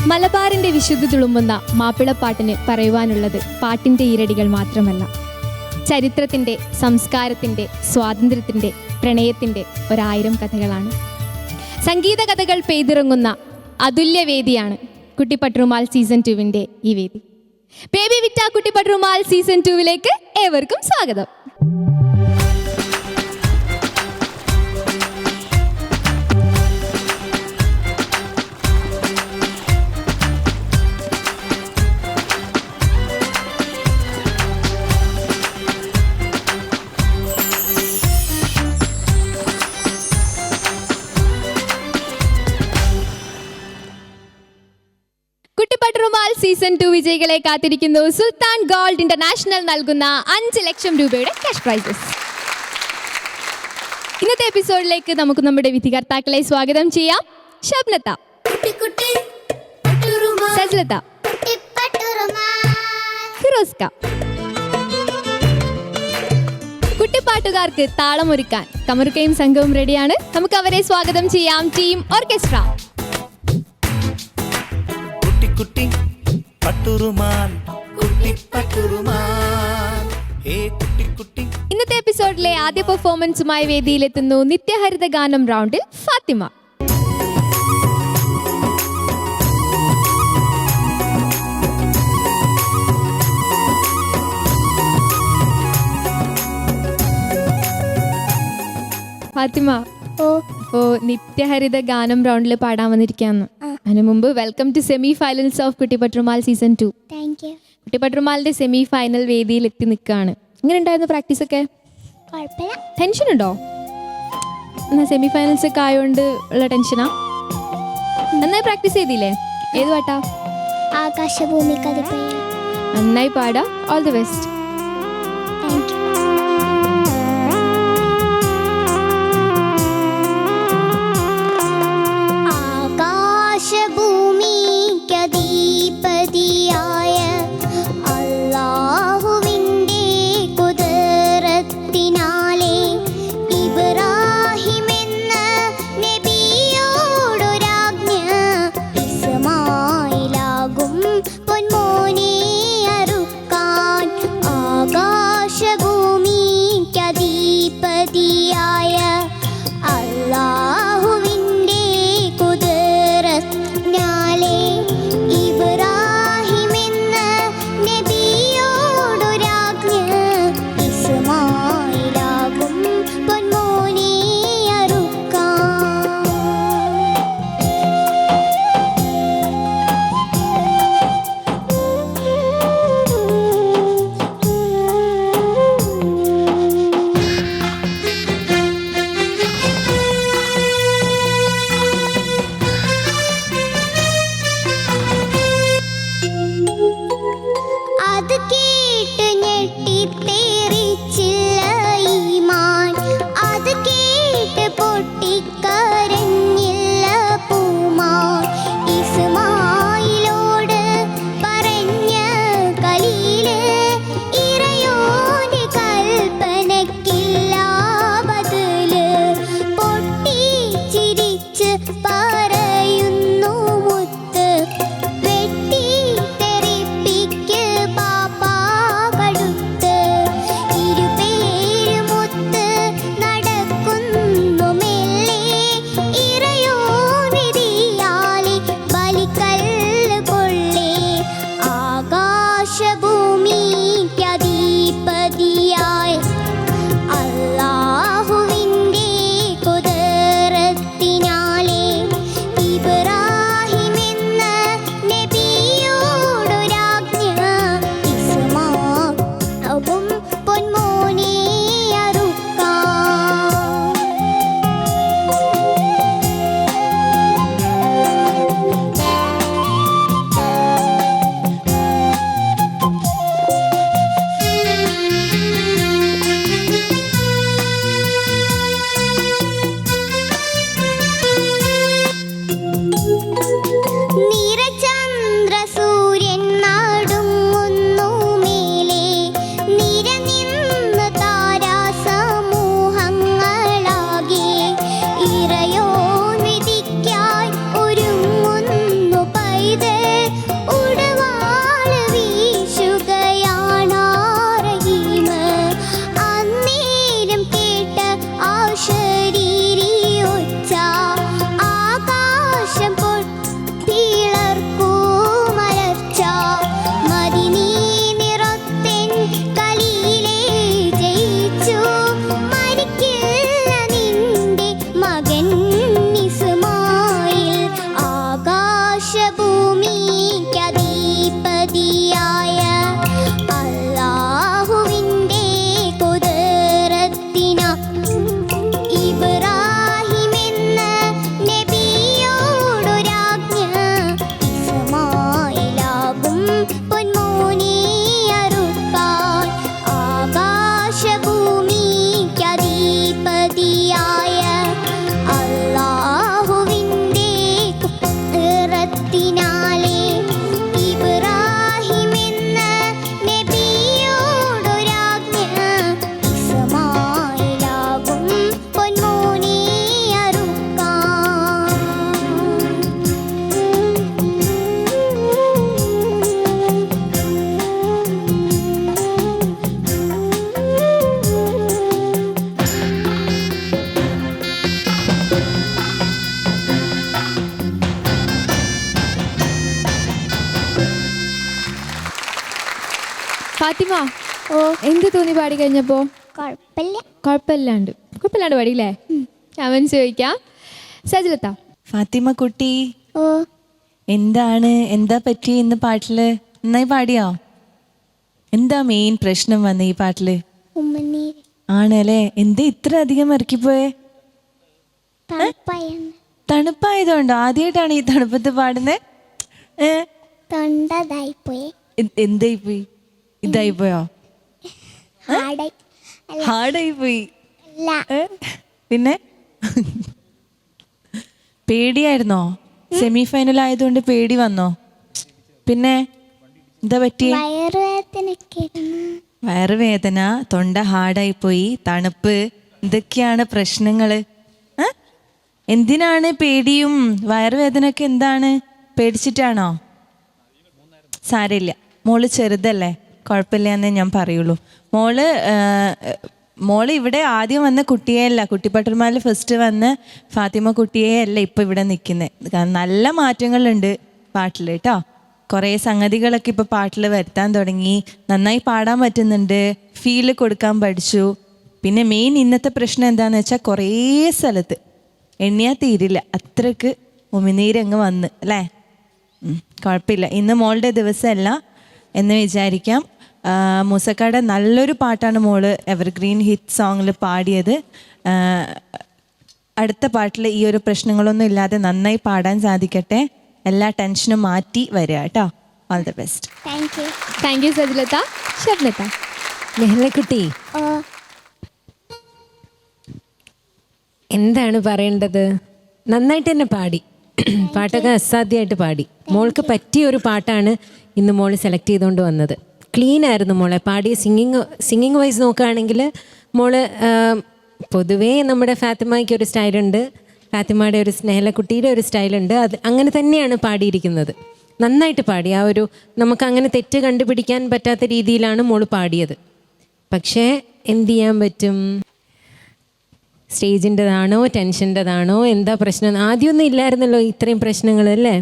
മലബാറിന്റെ വിശുദ്ധി തുളുമ്പുന്ന മാപ്പിളപ്പാട്ടിന് പറയുവാനുള്ളത് പാട്ടിന്റെ ഈരടികൾ മാത്രമല്ല, ചരിത്രത്തിന്റെ, സംസ്കാരത്തിന്റെ, സ്വാതന്ത്ര്യത്തിന്റെ, പ്രണയത്തിന്റെ 1000 കഥകളാണ്. സംഗീത കഥകൾ പെയ്തിറങ്ങുന്ന അതുല്യവേദിയാണ് കുട്ടിപ്പട്ടുറുമാൽ സീസൺ 2വിന്റെ ഈ വേദി. ബേബി വിറ്റ കുട്ടിപ്പട്ടുറുമാൽ സീസൺ 2വിലേക്ക് ഏവർക്കും സ്വാഗതം. കുട്ടിപ്പട്ടുറുമാൽ സീസൺ 2 വിജയികളെ കാത്തിരിക്കുന്നു സുൽത്താൻ ഗോൾഡ് ഇന്റർനാഷണൽ നൽകുന്ന 5 ലക്ഷം രൂപയുടെ ക്യാഷ് പ്രൈസസ്. ഇന്നത്തെ എപ്പിസോഡിലേക്ക് നമുക്ക് നമ്മുടെ വിധികർത്താക്കളെ സ്വാഗതം ചെയ്യാം. ഷബ്നത്ത, സജ്ലത്ത, ഫിറോസ്ക. കുട്ടിപ്പാട്ടുകാർക്ക് താളമൊരുക്കാൻ കമറുക്കയും സംഘവും റെഡിയാണ്. നമുക്ക് അവരെ സ്വാഗതം ചെയ്യാം. Team orchestra. കുട്ടി പട്ടുറുമാൽ, കുട്ടി പട്ടുറുമാൽ, ഹേ കുട്ടി കുട്ടി. ഇന്നത്തെ എപ്പിസോഡിലെ ആദ്യ പെർഫോമൻസുമായി വേദിയിലെത്തുന്നു നിത്യഹരിത ഗാനം റൗണ്ടിൽ ഫാത്തിമ. ഫാത്തിമ, ഓ നിത്യഹരിത ഗാനം റൗണ്ടിൽ പാടാൻ വന്നിരിക്കാന്ന്. അതിനു മുമ്പ് welcome to semi finals of Kuttippatturumal season 2. കുട്ടിപ്പട്ടുറുമാലിന്റെ സെമി ഫൈനൽ വേദിയിൽ എത്തി നിൽക്കുകയാണ്. എങ്ങനെ ഉണ്ടായിരുന്നു പ്രാക്ടീസ് ഒക്കെ? ടെൻഷൻ ഉണ്ടോ? എന്നാ സെമി ഫൈനൽസ് ഒക്കെ ആയതുകൊണ്ട് ഉള്ള ടെൻഷനാ? നന്നായി പ്രാക്ടീസ് ചെയ്തില്ലേ? ഏത് പാട്ടാ? ആകാശഭൂമി. നന്നായി പാടാ. All the best. ഭൂമിക്കധീപതിയായ അല്ലാഹുവിൻ്റെ കുദറത്തിനാലെ ഇബ്രാഹിമെന്ന നബിയോടൊരാജ്ഞ ഇസ്മായിലാകും പൊന്മോനെ അറുക്കാൻ ഫാത്തിമ, ഓ എന്ത് തോന്നി പാടി കഴിഞ്ഞപ്പോ? കുഴപ്പമില്ല. കുഴപ്പമില്ലാണ്ട് പാടിയില്ലേ? അവൻ ചോദിക്കാം. സജിലത്ത, ഫാത്തിമ കുട്ടി, ഓ എന്താ പറ്റി ഇന്ന് പാട്ടില്? നന്നായി പാടിയോ? എന്താ മെയിൻ പ്രശ്നം വന്ന ഈ പാട്ടില്? ഉമ്മനീര് ആണല്ലേ? എന്താ ഇത്ര അധികം ഇറക്കിപ്പോയേ? തണുപ്പായെന്ന്. തണുപ്പായതുകൊണ്ടോ? ആദ്യമായിട്ടാണ് ഈ തണുപ്പത്ത് പാടുന്നത്? തൊണ്ടതായിപ്പോയി. എന്തായി പോയി? ഇതായി പോയോ? ഹാർഡായി. അല്ല ഹാർഡായി പോയി. അല്ല, പിന്നെ പേടിയായിരുന്നോ? സെമി ഫൈനൽ ആയതുകൊണ്ട് പേടി വന്നോ? പിന്നെ എന്താ പറ്റി? വയറുവേദനയൊക്കെ. വയറുവേദന, തൊണ്ട ഹാർഡായി പോയി, തണുപ്പ്, ഇതൊക്കെയാണ് പ്രശ്നങ്ങള്. എന്തിനാണ് പേടിയും വയറുവേദനയൊക്കെ? എന്താണ്, പേടിച്ചിട്ടാണോ? സാരമില്ല, മോള് ചെറുതല്ലേ, കുഴപ്പമില്ല എന്നേ ഞാൻ പറയുള്ളൂ. മോള് ഇവിടെ ആദ്യം വന്ന കുട്ടിയെയല്ല, കുട്ടിപ്പട്ടർമാരിൽ ഫസ്റ്റ് വന്ന് ഫാത്തിമ കുട്ടിയെയല്ല ഇപ്പം ഇവിടെ നിൽക്കുന്നത്. കാരണം നല്ല മാറ്റങ്ങളുണ്ട് പാട്ടിൽ കേട്ടോ. കുറേ സംഗതികളൊക്കെ ഇപ്പോൾ പാട്ടിൽ വരുത്താൻ തുടങ്ങി. നന്നായി പാടാൻ പറ്റുന്നുണ്ട്, ഫീല് കൊടുക്കാൻ പഠിച്ചു. പിന്നെ മെയിൻ ഇന്നത്തെ പ്രശ്നം എന്താണെന്ന് വെച്ചാൽ കുറേ സ്ഥലത്ത് എണ്ണിയാൽ തീരില്ല, അത്രക്ക് ഉമിനീരങ്ങ് വന്ന് അല്ലേ. കുഴപ്പമില്ല, ഇന്ന് മോളുടെ ദിവസമല്ല എന്ന് വിചാരിക്കാം. മൂസക്കാടെ നല്ലൊരു പാട്ടാണ് മോള് എവർഗ്രീൻ ഹിറ്റ് സോങ്ങിൽ പാടിയത്. അടുത്ത പാട്ടിൽ ഈ ഒരു പ്രശ്നങ്ങളൊന്നും ഇല്ലാതെ നന്നായി പാടാൻ സാധിക്കട്ടെ. എല്ലാ ടെൻഷനും മാറ്റി വരിക കേട്ടോ. All the best. Thank you സജിലത്ത. ഷബ്നത്ത, നെഹ്ലക്കുട്ടി, ഓ എന്താണ് പറയേണ്ടത്? നന്നായിട്ട് തന്നെ പാടി. പാട്ടൊക്കെ അസാധ്യമായിട്ട് പാടി. മോൾക്ക് പറ്റിയ ഒരു പാട്ടാണ് ഇന്ന് മോൾ സെലക്ട് ചെയ്തുകൊണ്ട് വന്നത്. ക്ലീൻ ആയിരുന്നു മോളെ പാടിയ. സിംഗിങ് വൈസ് നോക്കുകയാണെങ്കിൽ മോള് പൊതുവേ നമ്മുടെ ഫാത്തിമയ്ക്ക് ഒരു സ്റ്റൈലുണ്ട്, ഫാത്തിമയുടെ ഒരു നെഹ്ലക്കുട്ടിയുടെ ഒരു സ്റ്റൈലുണ്ട്. അത് അങ്ങനെ തന്നെയാണ് പാടിയിരിക്കുന്നത്. നന്നായിട്ട് പാടി. ആ ഒരു നമുക്ക് അങ്ങനെ തെറ്റ് കണ്ടുപിടിക്കാൻ പറ്റാത്ത രീതിയിലാണ് മോള് പാടിയത്. പക്ഷേ എന്ത് ചെയ്യാൻ പറ്റും? സ്റ്റേജിൻ്റെതാണോ ടെൻഷൻ്റെതാണോ എന്താ പ്രശ്നം? ആദ്യമൊന്നും ഇല്ലായിരുന്നല്ലോ ഇത്രയും പ്രശ്നങ്ങൾ അല്ലേ,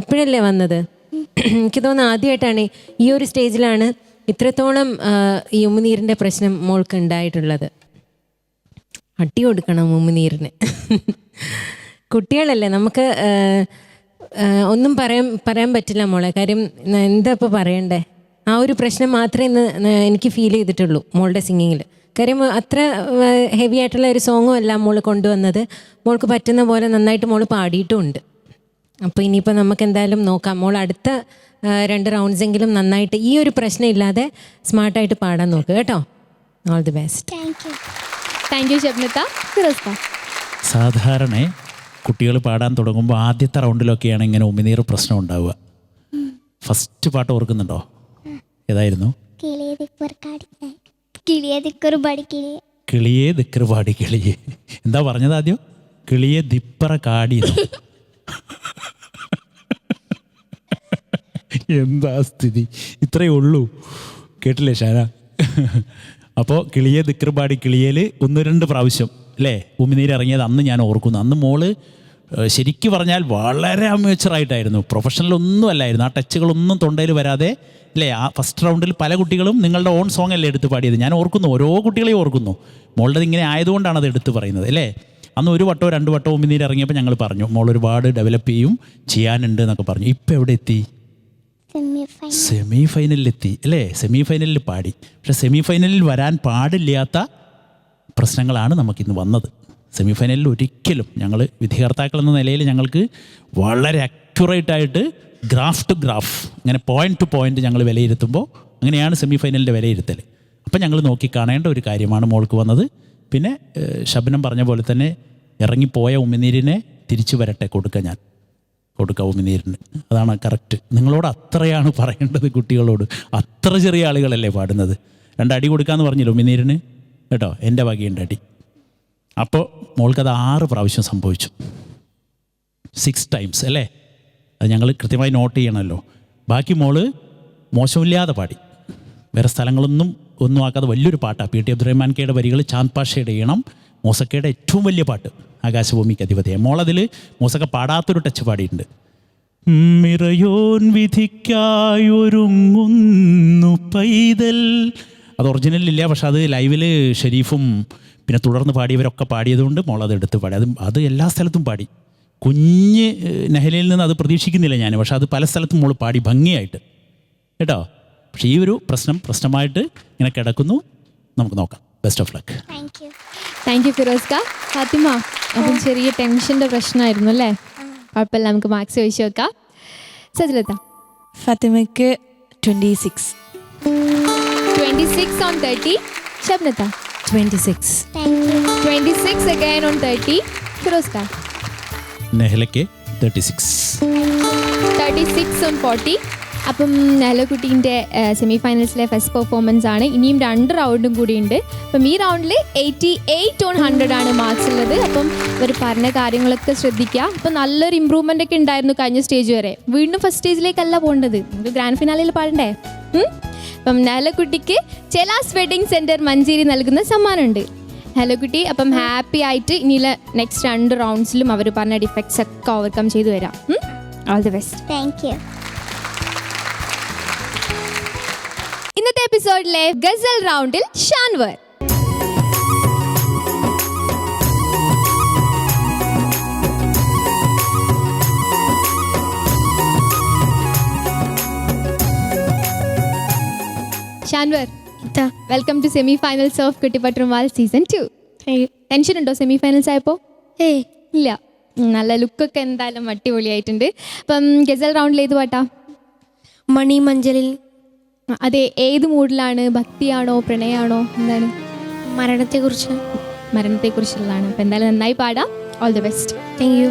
ഇപ്പോഴല്ലേ വന്നത്? എനിക്ക് തോന്നുന്നു ആദ്യമായിട്ടാണ് ഈ ഒരു സ്റ്റേജിലാണ് ഇത്രത്തോളം ഈ ഉമിനീരിൻ്റെ പ്രശ്നം മോൾക്ക് ഉണ്ടായിട്ടുള്ളത്. അട്ടി കൊടുക്കണം ഉമിനീരിന്. കുട്ടികളല്ലേ, നമുക്ക് ഒന്നും പറയാൻ പറ്റില്ല മോളെ. കാര്യം എന്താ ഇപ്പോൾ പറയണ്ടേ? ആ ഒരു പ്രശ്നം മാത്രമേ ഇന്ന് എനിക്ക് ഫീൽ ചെയ്തിട്ടുള്ളൂ മോളുടെ സിംഗിങ്ങിൽ. കാര്യം അത്ര ഹെവി ആയിട്ടുള്ള ഒരു സോങ്ങും അല്ല മോൾ കൊണ്ടുവന്നത്. മോൾക്ക് പറ്റുന്ന പോലെ നന്നായിട്ട് മോൾ പാടിയിട്ടുമുണ്ട്. അപ്പോൾ ഇനിയിപ്പോൾ നമുക്ക് എന്തായാലും നോക്കാം. മോൾ അടുത്ത 2 റൗണ്ട്സെങ്കിലും നന്നായിട്ട് ഈ ഒരു പ്രശ്നം ഇല്ലാതെ സ്മാർട്ടായിട്ട് പാടാൻ നോക്കുക കേട്ടോ. All the best. Thank you ഷബ്നത്ത. ഫിറോസ്ക, സാധാരണ കുട്ടികൾ പാടാൻ തുടങ്ങുമ്പോൾ ആദ്യത്തെ റൗണ്ടിലൊക്കെയാണ് ഇങ്ങനെ ഉമിനീർ പ്രശ്നം ഉണ്ടാവുക. ഫസ്റ്റ് പാട്ട് ഓർക്കുന്നുണ്ടോ? ഏതായിരുന്നു? കിളിയെ ദിക്കർ പാടി കിളിയെ. എന്താ പറഞ്ഞത് ആദ്യം? കിളിയെ ദിപ്പറ കാടി. എന്താ സ്ഥിതി? ഇത്രയേ ഉള്ളൂ. കേട്ടില്ലേ ഷാന? അപ്പോൾ കിളിയെ ദിക്കർ പാടി കിളിയേൽ 1-2 പ്രാവശ്യം അല്ലേ ഉമിനീരിറങ്ങിയത് അന്ന് ഞാൻ ഓർക്കുന്നു. അന്ന് മോള് ശരിക്കും പറഞ്ഞാൽ വളരെ അമേച്ചറായിട്ടായിരുന്നു, പ്രൊഫഷണൽ ഒന്നും അല്ലായിരുന്നു. ആ ടച്ചുകളൊന്നും തൊണ്ടയിൽ വരാതെ അല്ലേ. ആ ഫസ്റ്റ് റൗണ്ടിൽ പല കുട്ടികളും നിങ്ങളുടെ ഓൺ സോങ് അല്ലേ എടുത്ത് പാടിയത്. ഞാൻ ഓർക്കുന്നു, ഓരോ കുട്ടികളെയും ഓർക്കുന്നു. മോളുടെ ഇങ്ങനെ ആയതുകൊണ്ടാണ് അത് എടുത്ത് പറയുന്നത് അല്ലേ. അന്ന് 1 വട്ടമോ 2 വട്ടമോ ഉമിനീര് ഇറങ്ങിയപ്പോൾ ഞങ്ങൾ പറഞ്ഞു മോൾ ഒരുപാട് ഡെവലപ്പ് ചെയ്യാനുണ്ട് എന്നൊക്കെ പറഞ്ഞു. ഇപ്പം എവിടെ എത്തി? സെമി ഫൈനലിലെത്തി അല്ലേ. സെമി ഫൈനലിൽ പാടി. പക്ഷെ സെമി ഫൈനലിൽ വരാൻ പാടില്ലാത്ത പ്രശ്നങ്ങളാണ് നമുക്കിന്ന് വന്നത്. സെമി ഫൈനലിൽ ഒരിക്കലും ഞങ്ങൾ വിധികർത്താക്കൾ എന്ന നിലയിൽ ഞങ്ങൾക്ക് വളരെ അക്യുറേറ്റായിട്ട് ഗ്രാഫ് ടു ഗ്രാഫ് ഇങ്ങനെ പോയിൻ്റ് ടു പോയിൻ്റ് ഞങ്ങൾ വിലയിരുത്തുമ്പോൾ അങ്ങനെയാണ് സെമി ഫൈനലിൻ്റെ വിലയിരുത്തൽ. അപ്പം ഞങ്ങൾ നോക്കി കാണേണ്ട ഒരു കാര്യമാണ് മോൾക്ക് വന്നത്. പിന്നെ ശബനം പറഞ്ഞ പോലെ തന്നെ ഇറങ്ങിപ്പോയ ഉമിനീരിനെ തിരിച്ചു വരട്ടെ കൊടുക്കാം ഉമിനീരിന്. അതാണ് കറക്റ്റ്. നിങ്ങളോട് അത്രയാണ് പറയേണ്ടത് കുട്ടികളോട്. അത്ര ചെറിയ ആളുകളല്ലേ പാടുന്നത്. 2 അടി കൊടുക്കാമെന്ന് പറഞ്ഞില്ല ഉമിനീരിന് കേട്ടോ. എൻ്റെ വകയുണ്ട് അടി. അപ്പോൾ മോൾക്കത് 6 പ്രാവശ്യം സംഭവിച്ചു. 6 ടൈംസ് അല്ലേ. അത് ഞങ്ങൾ കൃത്യമായി നോട്ട് ചെയ്യണമല്ലോ. ബാക്കി മോള് മോശമില്ലാതെ പാടി. വേറെ സ്ഥലങ്ങളൊന്നും ഒന്നും ആക്കാതെ വലിയൊരു പാട്ടാണ്. പി ടി അബ്ദുറഹ്മാൻ കെയുടെ വരികൾ ചാന്ദ് പാഷയുടെ ഈണം, മൂസക്കയുടെ ഏറ്റവും വലിയ പാട്ട് ആകാശഭൂമിക്ക് അധിപതിയെ. മോളതിൽ മൂസക്ക പാടാത്തൊരു ടച്ച് പാടിയിട്ടുണ്ട്. മിറയോൻ വിധിക്കായൊരുങ്ങുന്നു പൈതൽ. അത് ഒറിജിനലില്ല, പക്ഷെ അത് ലൈവിൽ ഷെരീഫും പിന്നെ തുടർന്ന് പാടിയവരൊക്കെ പാടിയതുകൊണ്ട് മോൾ അത് എടുത്ത് പാടി. അത് എല്ലാ സ്ഥലത്തും പാടി. കുഞ്ഞ് നഹലയിൽ നിന്ന് അത് പ്രതീക്ഷിക്കുന്നില്ല ഞാൻ, പക്ഷെ അത് പല സ്ഥലത്തും മോൾ പാടി ഭംഗിയായിട്ട് കേട്ടോ. പക്ഷേ ഈ ഒരു പ്രശ്നമായിട്ട് ഇങ്ങനെ കിടക്കുന്നു. നമുക്ക് നോക്കാം. Best of luck. Thank you ഫിറോസ്ക. ഫാത്തിമ, അപ്പം ചെറിയ ടെൻഷൻ്റെ പ്രശ്നമായിരുന്നു അല്ലേ? കുഴപ്പമില്ല, നമുക്ക് മാർക്സ് ചോദിച്ചു വെക്കാം. സജിലത്ത? ഫാത്തിമയ്ക്ക് 26. 26 on 30. ഷബ്നത്ത? 26. 26 again on 30. ഫിറോസ്ക? നെഹലയ്ക്ക് 36. 36 on 40. അപ്പം നെഹലക്കുട്ടീൻ്റെ സെമി ഫൈനൽസിലെ ഫസ്റ്റ് പെർഫോമൻസ് ആണ്. ഇനിയും 2 റൗണ്ടും കൂടിയുണ്ട്. അപ്പം ഈ റൗണ്ടിൽ 88 on 100 ആണ് മാർക്സ് ഉള്ളത്. അപ്പം ഇവർ പറഞ്ഞ കാര്യങ്ങളൊക്കെ ശ്രദ്ധിക്കുക. അപ്പം നല്ലൊരു ഇമ്പ്രൂവ്മെൻ്റ് ഒക്കെ ഉണ്ടായിരുന്നു കഴിഞ്ഞ സ്റ്റേജ് വരെ. വീണ്ടും ഫസ്റ്റ് സ്റ്റേജിലേക്കല്ല പോകേണ്ടത്, നമുക്ക് ഗ്രാൻഡ് ഫിനാലിൽ പാടണ്ടേ? അപ്പം നെഹലക്കുട്ടിക്ക് ചെലാസ് വെഡിങ് സെൻറ്റർ മഞ്ചേരി നൽകുന്ന സമ്മാനമുണ്ട്. നെഹലക്കുട്ടി അപ്പം ഹാപ്പി ആയിട്ട് ഇനിയുള്ള നെക്സ്റ്റ് 2 റൗണ്ട്സിലും അവർ പറഞ്ഞ ഡിഫക്ട്സ് ഒക്കെ ഓവർകം ചെയ്തു വരാം. All the best. Thank you. ഇന്നത്തെ എപ്പിസോഡിലെ ഗസൽ റൗണ്ടിൽ Shanvar. Shanvar, welcome to semi finals of Kuttippattumal season 2. Tension ഉണ്ടോ സെമി ഫൈനൽസ് ആയപ്പോൾ? ഇല്ല. നല്ല ലുക്കൊക്കെ എന്തായാലും അടിപൊളിയായിട്ടുണ്ട്. അപ്പം ഗസൽ റൗണ്ടിൽ ഏത് പാട്ടാ? മണി മഞ്ചലിൽ. അതെ, ഏത് മൂഡിലാണ്? ഭക്തിയാണോ പ്രണയമാണോ എന്താണ്? മരണത്തെക്കുറിച്ചുള്ളതാണ്. അപ്പം എന്തായാലും നന്നായി പാടാം. All the best. Thank you.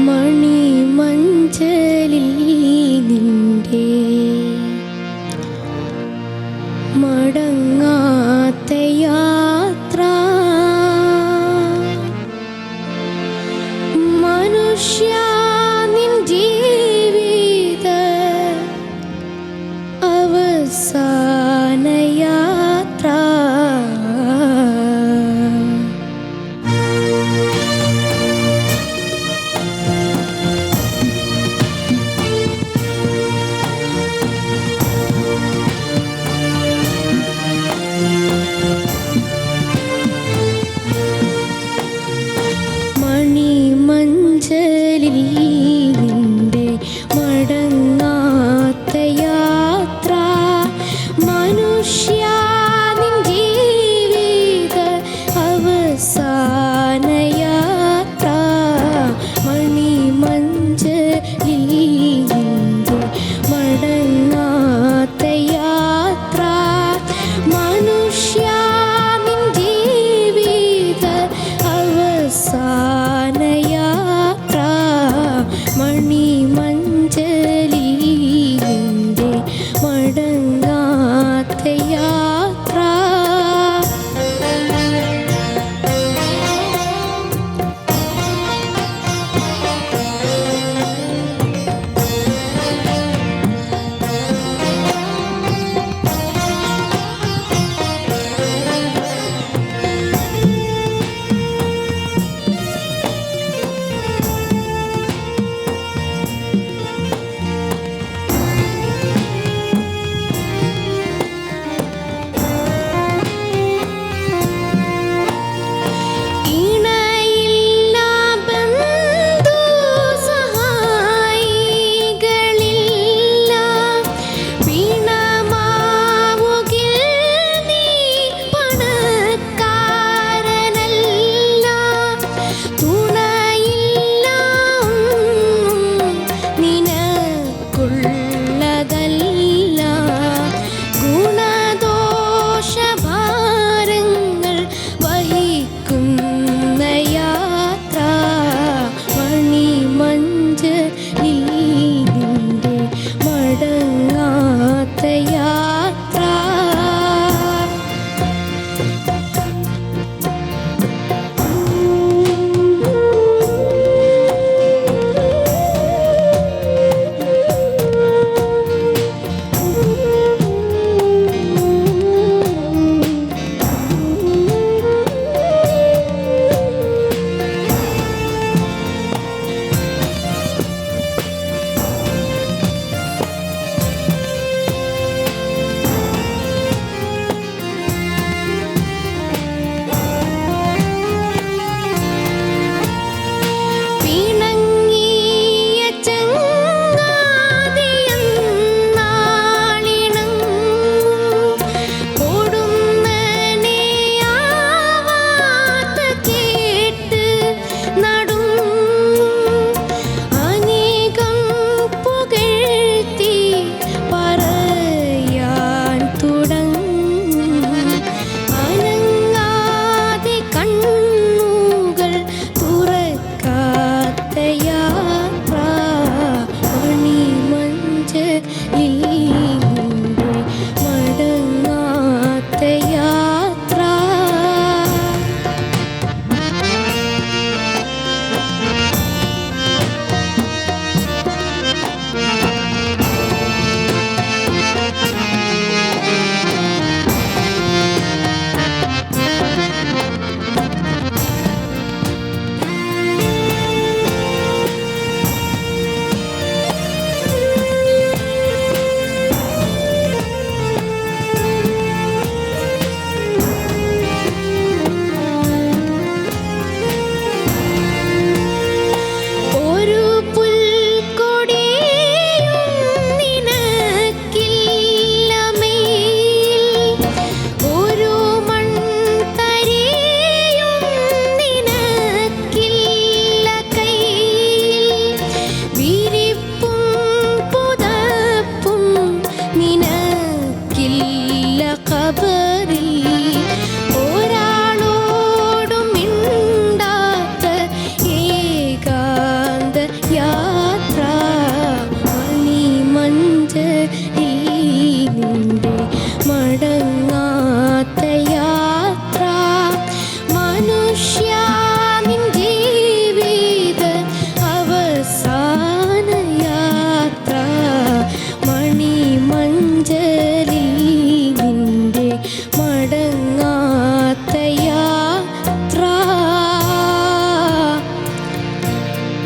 മണി മഞ്ചലിൽ നിന്റെ മടങ്ങാത്ത യാത്ര മനുഷ്യ നിൻ ജീവിത അവസാന യാത്ര. മണി മഞ്ചലിൽ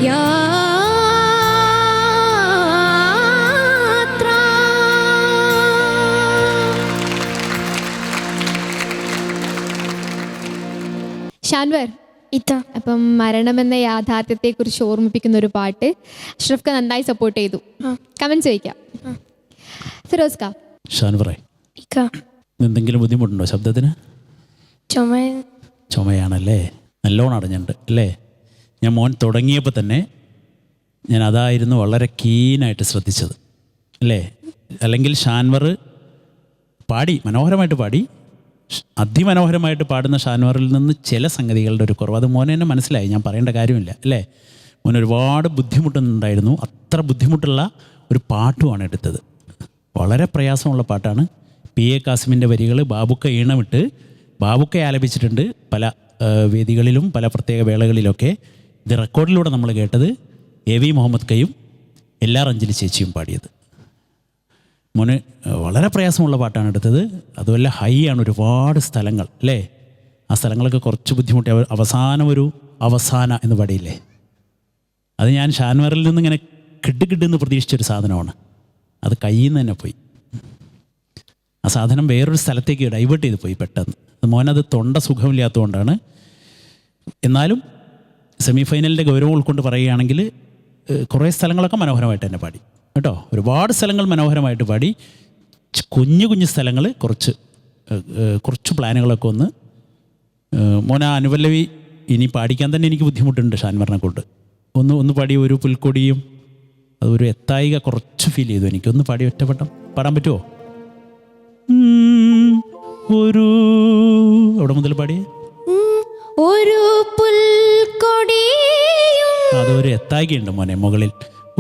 ഷാൻവർ, അപ്പം മരണമെന്ന യാഥാർത്ഥ്യത്തെക്കുറിച്ച് ഓർമ്മിപ്പിക്കുന്ന ഒരു പാട്ട് അഷ്റഫ് നന്നായി സപ്പോർട്ട് ചെയ്തു. കമന്റ് ചോദിക്കാം. ഫിറോസ് കാ. ഷാൻവറേ, എന്തെങ്കിലും ബുദ്ധിമുട്ടുണ്ടോ ശബ്ദത്തിന്? ചുമയാണല്ലേ, നല്ലോണം അടഞ്ഞിട്ടുണ്ട് അല്ലേ? ഞാൻ മോൻ തുടങ്ങിയപ്പോൾ തന്നെ ഞാൻ അതായിരുന്നു വളരെ കീനായിട്ട് ശ്രദ്ധിച്ചത് അല്ലേ? അല്ലെങ്കിൽ ഷാൻവർ പാടി മനോഹരമായിട്ട് പാടി, അതിമനോഹരമായിട്ട് പാടുന്ന ഷാൻവറിൽ നിന്ന് ചില സംഗതികളുടെ ഒരു കുറവ് അത് മോനെ തന്നെ മനസ്സിലായി, ഞാൻ പറയേണ്ട കാര്യമില്ല അല്ലേ? മോൻ ഒരുപാട് ബുദ്ധിമുട്ടുന്നുണ്ടായിരുന്നു. അത്ര ബുദ്ധിമുട്ടുള്ള ഒരു പാട്ടുമാണ് എടുത്തത്. വളരെ പ്രയാസമുള്ള പാട്ടാണ്. PA കാസിമിൻ്റെ വരികൾ ബാബുക്ക ഈണമിട്ട് ബാബുക്ക ആലപിച്ചിട്ടുണ്ട് പല വേദികളിലും പല പ്രത്യേക വേളകളിലൊക്കെ. ഇത് റെക്കോർഡിലൂടെ നമ്മൾ കേട്ടത് AV മുഹമ്മദ് കയും LR അഞ്ജലി ചേച്ചിയും പാടിയത്. മോന് വളരെ പ്രയാസമുള്ള പാട്ടാണ് എടുത്തത്. അതുമല്ല ഹൈ ആണ്, ഒരുപാട് സ്ഥലങ്ങൾ അല്ലേ? ആ സ്ഥലങ്ങളൊക്കെ കുറച്ച് ബുദ്ധിമുട്ടി. അവസാന എന്ന് പാടിയില്ലേ, അത് ഞാൻ ഷാൻവറിൽ നിന്ന് ഇങ്ങനെ കിടുകിടെന്ന് പ്രതീക്ഷിച്ചൊരു സാധനമാണ്. അത് കയ്യിൽ നിന്ന് തന്നെ പോയി. ആ സാധനം വേറൊരു സ്ഥലത്തേക്ക് ഡൈവേർട്ട് ചെയ്ത് പോയി പെട്ടെന്ന്. മോനത് തൊണ്ട സുഖമില്ലാത്തതുകൊണ്ടാണ്. എന്നാലും സെമി ഫൈനലിൻ്റെ ഗൗരവം ഉൾക്കൊണ്ട് പറയുകയാണെങ്കിൽ കുറേ സ്ഥലങ്ങളൊക്കെ മനോഹരമായിട്ട് തന്നെ പാടി കേട്ടോ. ഒരുപാട് സ്ഥലങ്ങൾ മനോഹരമായിട്ട് പാടി. കുഞ്ഞു കുഞ്ഞു സ്ഥലങ്ങൾ കുറച്ച് പ്ലാനുകളൊക്കെ മോന അനുപല്ലവി ഇനി പാടിക്കാൻ തന്നെ എനിക്ക് ബുദ്ധിമുട്ടുണ്ട് ഷാൻവറിനെ കൊണ്ട്. ഒന്ന് പാടി ഒരു പുൽക്കൊടിയും അതൊരു എത്തായിക കുറച്ച് ഫീൽ ചെയ്തു എനിക്കൊന്ന് പാടി ഒറ്റപ്പെട്ടം പാടാൻ പറ്റുമോ? എവിടെ മുതൽ പാടിയേ? ഒരു പുൽക്കൊടിയും. അതൊരു എത്തായികയുണ്ട് മോനെ മുകളിൽ.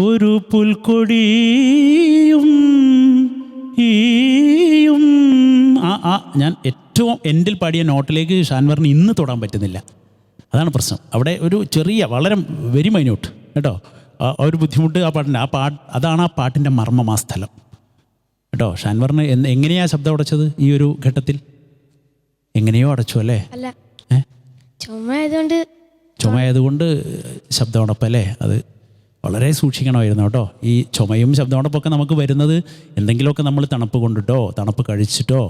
ഒരു പുൽക്കൊടിയും ഈയും. ഞാൻ ഏറ്റവും എൻഡിൽ പാടിയ നോട്ടിലേക്ക് ഷാൻവറിന് ഇന്ന് തൊടാൻ പറ്റുന്നില്ല. അതാണ് പ്രശ്നം. അവിടെ ഒരു ചെറിയ വളരെ വെരി മൈന്യൂട്ട് കേട്ടോ ആ ഒരു ബുദ്ധിമുട്ട് ആ പാട്ടിൻ്റെ അതാണ് ആ പാട്ടിൻ്റെ മർമ്മം, ആ സ്ഥലം കേട്ടോ. ഷാൻവറിന് എങ്ങനെയാ ശബ്ദം അടച്ചത് ഈ ഒരു ഘട്ടത്തിൽ? എങ്ങനെയോ അടച്ചു അല്ലേ? ചുമയായതുകൊണ്ട് ശബ്ദം അടപ്പം അല്ലേ? അത് വളരെ സൂക്ഷിക്കണമായിരുന്നു കേട്ടോ. ഈ ചുമയും ശബ്ദമടപ്പൊക്കെ നമുക്ക് വരുന്നത് എന്തെങ്കിലുമൊക്കെ നമ്മൾ തണുപ്പ് കൊണ്ടിട്ടോ തണുപ്പ് കഴിച്ചിട്ടോ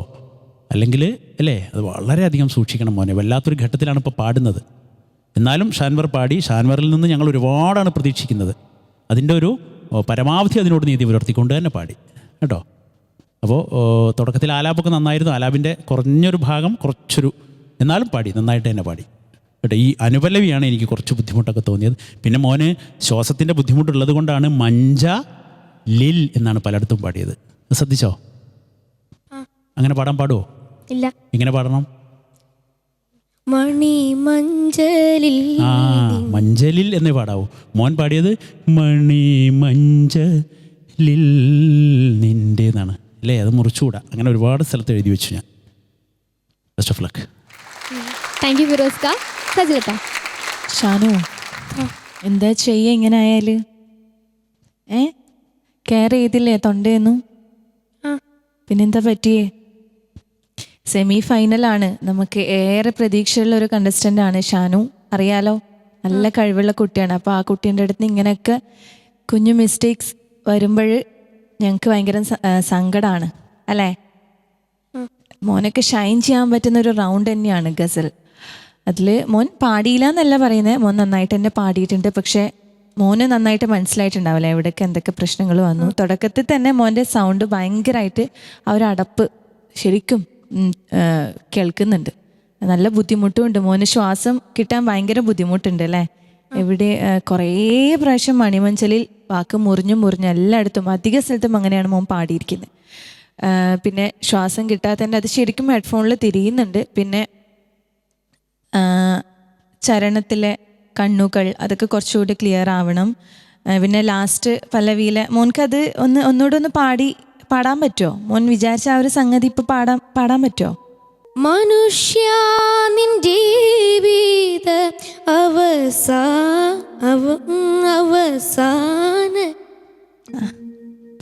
അല്ലെങ്കിൽ അല്ലേ? അത് വളരെയധികം സൂക്ഷിക്കണം മോനെ. വല്ലാത്തൊരു ഘട്ടത്തിലാണ് ഇപ്പോൾ പാടുന്നത്. എന്നാലും ഷാൻവർ പാടി. ഷാൻവറിൽ നിന്ന് ഞങ്ങൾ ഒരുപാടാണ് പ്രതീക്ഷിക്കുന്നത്. അതിൻ്റെ ഒരു പരമാവധി അതിനോട് നീതി പുലർത്തിക്കൊണ്ട് തന്നെ പാടി കേട്ടോ. അപ്പോൾ തുടക്കത്തിൽ ആലാപൊക്കെ നന്നായിരുന്നു. ആലാപിൻ്റെ കുറഞ്ഞൊരു ഭാഗം എന്നാലും പാടി, നന്നായിട്ട് തന്നെ പാടി കേട്ടോ. ഈ അനുപല്ലവിയാണ് എനിക്ക് കുറച്ച് ബുദ്ധിമുട്ടൊക്കെ തോന്നിയത്. പിന്നെ മോന് ശ്വാസത്തിൻ്റെ ബുദ്ധിമുട്ടുള്ളത് കൊണ്ടാണ് മഞ്ച ലിൽ എന്നാണ് പലയിടത്തും പാടിയത്. ശ്രദ്ധിച്ചോ? അങ്ങനെ പാടാൻ പാടുമോ? ഇല്ല. എങ്ങനെ പാടണം? മണി മഞ്ചലിൽ. മഞ്ചലിൽ എന്നേ പാടാവൂ. മോൻ പാടിയത് മണി മഞ്ചലിൽ നിൻ്റെ എന്നാണ് അല്ലേ? അത് മുറിച്ചുകൂടാ. അങ്ങനെ ഒരുപാട് സ്ഥലത്ത് എഴുതി വെച്ചു ഞാൻ. Best of luck. Thank U Firoz കാ. സജിലക്ക. ഷാനു, എന്താ ചെയ്യുക ഇങ്ങനെ ആയാൽ? കെയർ ചെയ്തില്ലേ തൊണ്ടയെന്നും? പിന്നെന്താ പറ്റിയേ? സെമി ഫൈനലാണ്. നമുക്ക് ഏറെ പ്രതീക്ഷയുള്ള ഒരു കണ്ടസ്റ്റൻ്റ് ആണ് ഷാനു, അറിയാലോ. നല്ല കഴിവുള്ള കുട്ടിയാണ്. അപ്പോൾ ആ കുട്ടീൻ്റെ അടുത്ത് ഇങ്ങനെയൊക്കെ കുഞ്ഞു മിസ്റ്റേക്സ് വരുമ്പോൾ ഞങ്ങൾക്ക് ഭയങ്കര സങ്കടമാണ് അല്ലേ? മോനൊക്കെ ഷൈൻ ചെയ്യാൻ പറ്റുന്ന ഒരു റൗണ്ട് തന്നെയാണ് ഗസൽ. അതിൽ മോൻ പാടിയില്ല എന്നല്ല പറയുന്നത്, മോൻ നന്നായിട്ട് തന്നെ പാടിയിട്ടുണ്ട്. പക്ഷേ മോന് നന്നായിട്ട് മനസ്സിലായിട്ടുണ്ടാവില്ല എവിടെയൊക്കെ എന്തൊക്കെ പ്രശ്നങ്ങൾ വന്നു. തുടക്കത്തിൽ തന്നെ മോൻ്റെ സൗണ്ട് ഭയങ്കരമായിട്ട് ആ ഒരു അടപ്പ് ശരിക്കും കേൾക്കുന്നുണ്ട്. നല്ല ബുദ്ധിമുട്ടുമുണ്ട്. മോന് ശ്വാസം കിട്ടാൻ ഭയങ്കര ബുദ്ധിമുട്ടുണ്ട് അല്ലേ? ഇവിടെ കുറേ പ്രാവശ്യം മണിമഞ്ചലിൽ വാക്ക് മുറിഞ്ഞ് എല്ലായിടത്തും അധിക സ്ഥലത്തും അങ്ങനെയാണ് മോൻ പാടിയിരിക്കുന്നത്. പിന്നെ ശ്വാസം കിട്ടാത്തതിൻ്റെ അത് ശരിക്കും ഹെഡ്ഫോണിൽ തിരിയുന്നുണ്ട്. പിന്നെ ചരണത്തിലെ കണ്ണുകൾ അതൊക്കെ കുറച്ചുകൂടി ക്ലിയർ ആവണം. പിന്നെ ലാസ്റ്റ് പല്ലവിയിലെ മോൻക്കത് ഒന്നുകൂടെ പാടാൻ പറ്റുമോ? മോൻ വിചാരിച്ച ആ ഒരു സംഗതി ഇപ്പം പാടാൻ പറ്റുമോ? മനുഷ്യ നിൻ ജീവിത അവസാന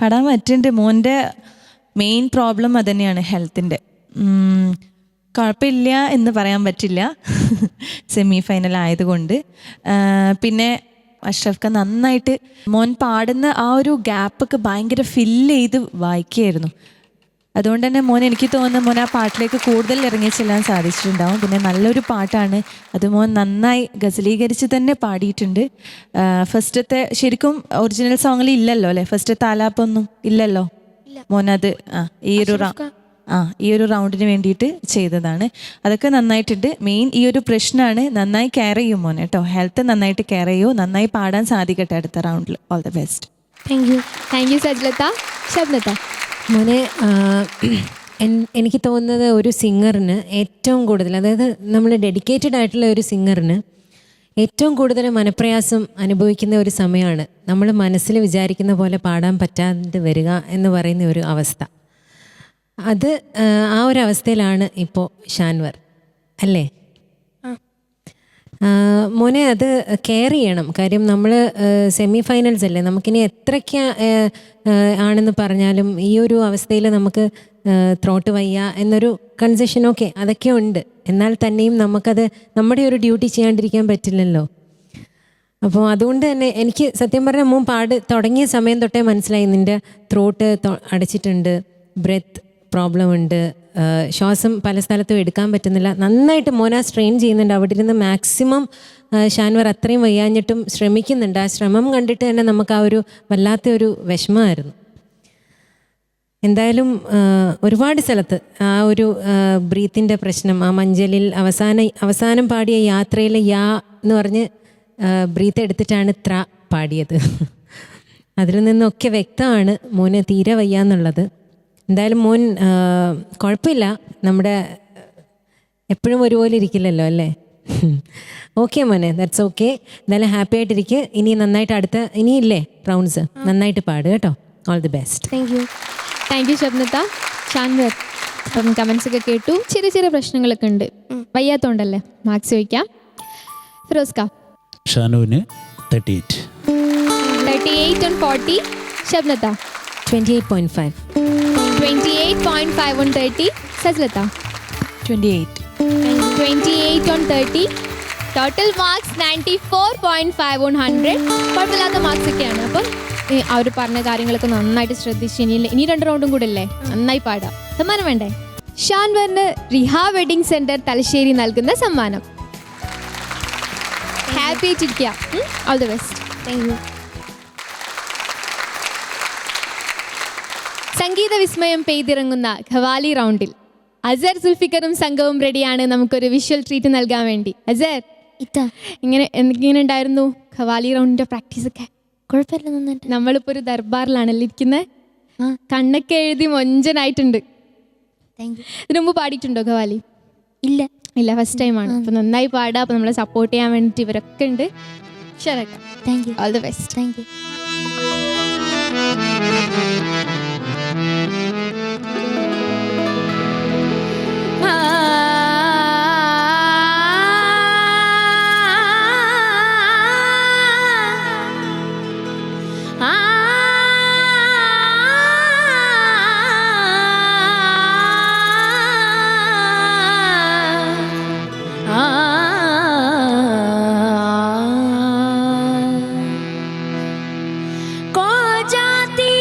പാടാൻ പറ്റുന്നുണ്ട്. മോൻ്റെ മെയിൻ പ്രോബ്ലം അതുതന്നെയാണ്, ഹെൽത്തിൻ്റെ. കുഴപ്പമില്ല എന്ന് പറയാൻ പറ്റില്ല സെമി ഫൈനൽ ആയതുകൊണ്ട്. പിന്നെ അഷ്റഫ് ഖാൻ നന്നായിട്ട് മോൻ പാടുന്ന ആ ഒരു ഗ്യാപ്പൊക്കെ ഭയങ്കര ഫില്ല് ചെയ്ത് വായിക്കുകയായിരുന്നു. അതുകൊണ്ട് തന്നെ മോൻ എനിക്ക് തോന്നുന്നു മോൻ ആ പാട്ടിലേക്ക് കൂടുതൽ ഇറങ്ങി ചെല്ലാൻ സാധിച്ചിട്ടുണ്ടാവും. പിന്നെ നല്ലൊരു പാട്ടാണ് അത്. മോൻ നന്നായി ഗസലീകരിച്ച് തന്നെ പാടിയിട്ടുണ്ട്. ഫസ്റ്റത്തെ ശരിക്കും ഒറിജിനൽ സോങ്ങിൽ ഇല്ലല്ലോ അല്ലേ, ഫസ്റ്റത്തെ ആലാപ്പൊന്നും ഇല്ലല്ലോ മോനത്. ഈ ഒരു റൗണ്ടിന് വേണ്ടിയിട്ട് ചെയ്തതാണ്. അതൊക്കെ നന്നായിട്ടുണ്ട്. മെയിൻ ഈ ഒരു പ്രശ്നമാണ്. നന്നായി കെയർ ചെയ്യും മോനെ കേട്ടോ. ഹെൽത്ത് നന്നായിട്ട് കെയർ ചെയ്യൂ. നന്നായി പാടാൻ സാധിക്കട്ടെ അടുത്ത റൗണ്ടിൽ. All the best. Thank you സജ്ലത്ത. ശബ്നത്ത മോനെ, എനിക്ക് തോന്നുന്നത് ഒരു സിംഗറിന് ഏറ്റവും കൂടുതൽ, അതായത് നമ്മൾ ഡെഡിക്കേറ്റഡ് ആയിട്ടുള്ള ഒരു സിംഗറിന് ഏറ്റവും കൂടുതൽ മനപ്രയാസം അനുഭവിക്കുന്ന ഒരു സമയമാണ് നമ്മൾ മനസ്സിൽ വിചാരിക്കുന്ന പോലെ പാടാൻ പറ്റാതെ വരിക എന്ന് പറയുന്ന ഒരു അവസ്ഥ. അത് ആ ഒരു അവസ്ഥയിലാണ് ഇപ്പോൾ ഷാൻവർ അല്ലേ? മോനെ, അത് കെയർ ചെയ്യണം. കാര്യം നമ്മൾ സെമി ഫൈനൽസ് അല്ലേ, നമുക്കിനി എത്രയ്ക്ക് ആണെന്ന് പറഞ്ഞാലും ഈ ഒരു അവസ്ഥയിൽ നമുക്ക് ത്രോട്ട് വയ്യ എന്നൊരു കൺസെഷൻ അതൊക്കെ ഉണ്ട്. എന്നാൽ തന്നെയും നമുക്കത് നമ്മുടെ ഒരു ഡ്യൂട്ടി ചെയ്യാണ്ടിരിക്കാൻ പറ്റില്ലല്ലോ. അപ്പോൾ അതുകൊണ്ട് തന്നെ എനിക്ക് സത്യം പറഞ്ഞാൽ മോൻ തുടങ്ങിയ സമയം തൊട്ടേ മനസ്സിലായി നിൻ്റെ ത്രോട്ട് അടച്ചിട്ടുണ്ട്, ബ്രെത്ത് പ്രോബ്ലം ഉണ്ട്, ശ്വാസം പല സ്ഥലത്തും എടുക്കാൻ പറ്റുന്നില്ല. നന്നായിട്ട് മോന സ്ട്രെയിൻ ചെയ്യുന്നുണ്ട്. അവിടെ ഇരുന്ന് മാക്സിമം ഷാൻവർ അത്രയും വയ്യാഞ്ഞിട്ടും ശ്രമിക്കുന്നുണ്ട്. ആ ശ്രമം കണ്ടിട്ട് തന്നെ നമുക്ക് ആ ഒരു വല്ലാത്ത ഒരു വിഷമമായിരുന്നു. എന്തായാലും ഒരുപാട് സ്ഥലത്ത് ആ ഒരു ബ്രീത്തിൻ്റെ പ്രശ്നം, ആ മഞ്ചലിൽ അവസാനം പാടിയ യാത്രയിൽ യാ എന്ന് പറഞ്ഞ് ബ്രീത്ത് എടുത്തിട്ടാണ് ത്ര പാടിയത്. അതിൽ നിന്നൊക്കെ വ്യക്തമാണ് മോന് തീരെ വയ്യാന്നുള്ളത്. എന്തായാലും മോൻ കുഴപ്പമില്ല, നമ്മുടെ എപ്പോഴും ഒരുപോലെ ഇരിക്കില്ലല്ലോ അല്ലേ? ഓക്കെ മോനെ, ദാറ്റ്സ് ഓക്കെ. എന്തായാലും ഹാപ്പി ആയിട്ടിരിക്കുക. ഇനി നന്നായിട്ട് ഇനിയില്ലേ റൗണ്ട്സ്, നന്നായിട്ട് പാടുക കേട്ടോ. All the best. Thank you ശബ്നത്ത. ഷാൻവർ, അപ്പം കമൻസ് ഒക്കെ കേട്ടു. ചെറിയ ചെറിയ പ്രശ്നങ്ങളൊക്കെ ഉണ്ട്, വയ്യാത്തോണ്ടല്ലേ. മാർക്സ് ചോദിക്കാം. ഫിറോസ്ക. ഷാനുവിന് 38. 38 on 40. ശബ്നത്ത 28.5. 28.5 on 30. സജ്ലത്ത 28. 28 on 30. Total marks 94.5 on 100. കുഴപ്പമില്ലാത്ത മാർക്സ് ഒക്കെയാണ്. അപ്പം അവർ പറഞ്ഞ കാര്യങ്ങളൊക്കെ നന്നായിട്ട് ശ്രദ്ധിച്ച് ഇനി 2 റൗണ്ടും കൂടെ അല്ലേ, നന്നായി പാടാം. സമ്മാനം വേണ്ടേ? ഷാൻവറിന് റിഹ വെഡിങ് സെന്റർ തലശ്ശേരി നൽകുന്ന സമ്മാനം. ഹാപ്പി ആയിട്ടിരിക്കുക. All the best. Thank you. സംഗീത വിസ്മയം പെയ്തിറങ്ങുന്ന ഖവാലി റൗണ്ടിൽ അസർ സുൽഫിക്കറും സംഘവും റെഡിയാണ് നമുക്കൊരു വിഷ്വൽ ട്രീറ്റ് നൽകാൻ വേണ്ടി. അസർ, എങ്ങനെ ഉണ്ടായിരുന്നു ഖവാലി റൗണ്ടിന്റെ പ്രാക്ടീസ് ഒക്കെ? കുഴപ്പമില്ല, നന്നായിട്ട്. നമ്മളിപ്പോൾ ഒരു ദർബാറിലാണല്ലോ ഇരിക്കുന്നത്. കണ്ണൊക്കെ എഴുതി മൊഞ്ചനായിട്ടുണ്ട്. ഇതിനു മുമ്പ് പാടിയിട്ടുണ്ടോ ഖവാലി? ഇല്ല, ഫസ്റ്റ് ടൈമാണ്. അപ്പോൾ നന്നായി പാടുക. അപ്പോൾ നമ്മളെ സപ്പോർട്ട് ചെയ്യാൻ വേണ്ടിയിട്ട് ഇവരൊക്കെ ഉണ്ട്. ഷറക്ക. Thank you. All the best. Thank you. को जाती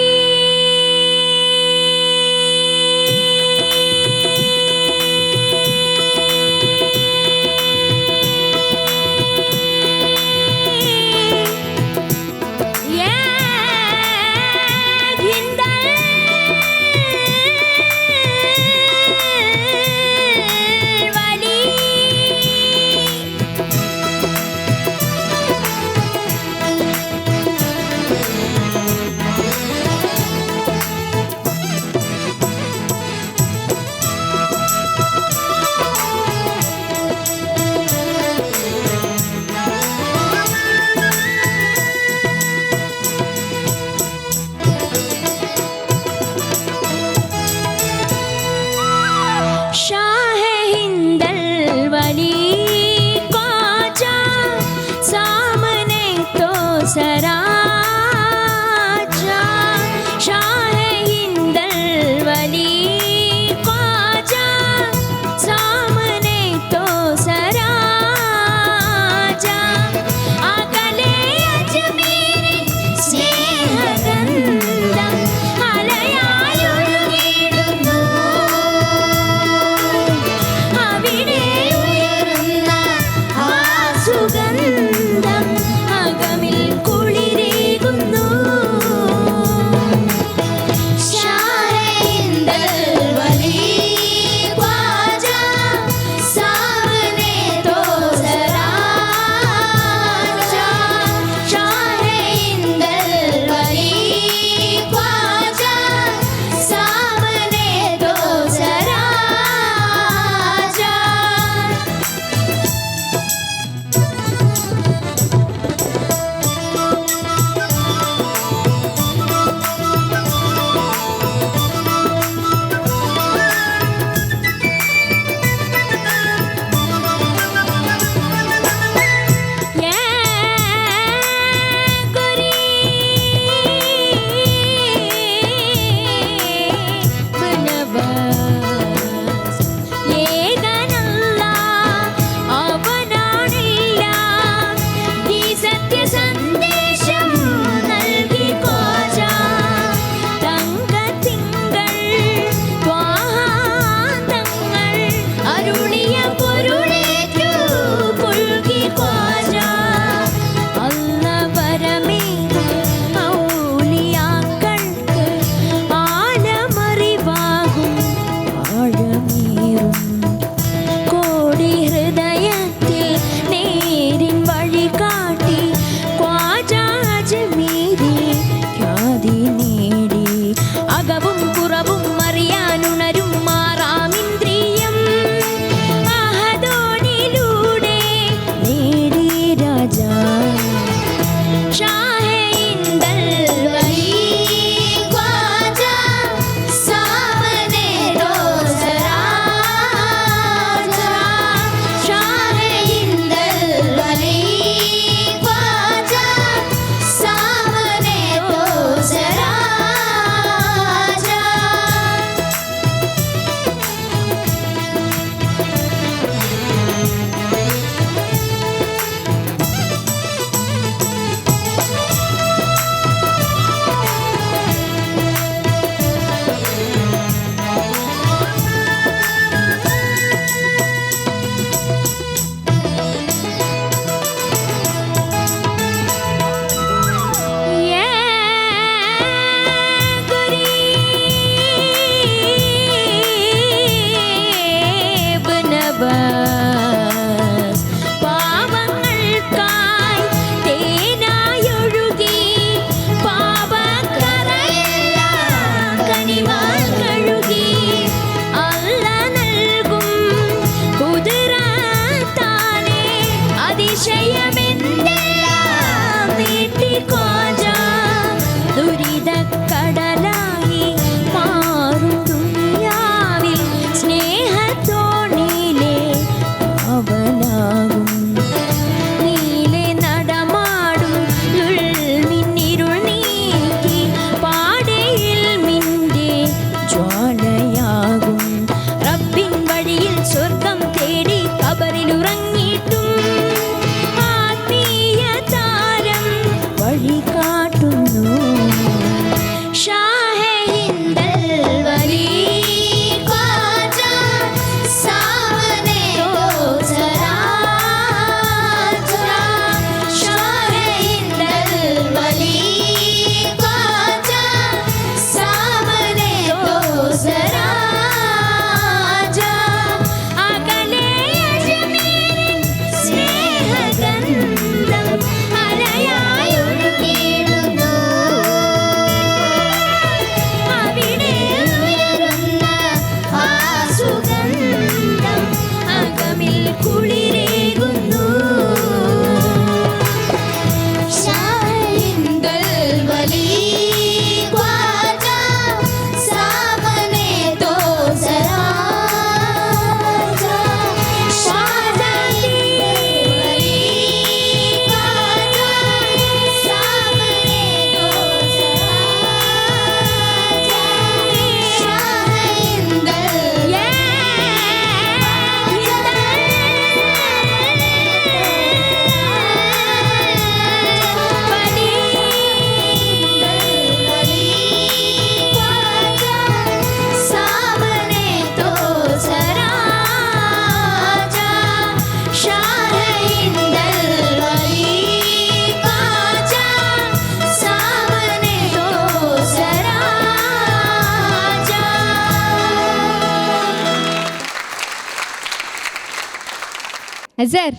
അസർ,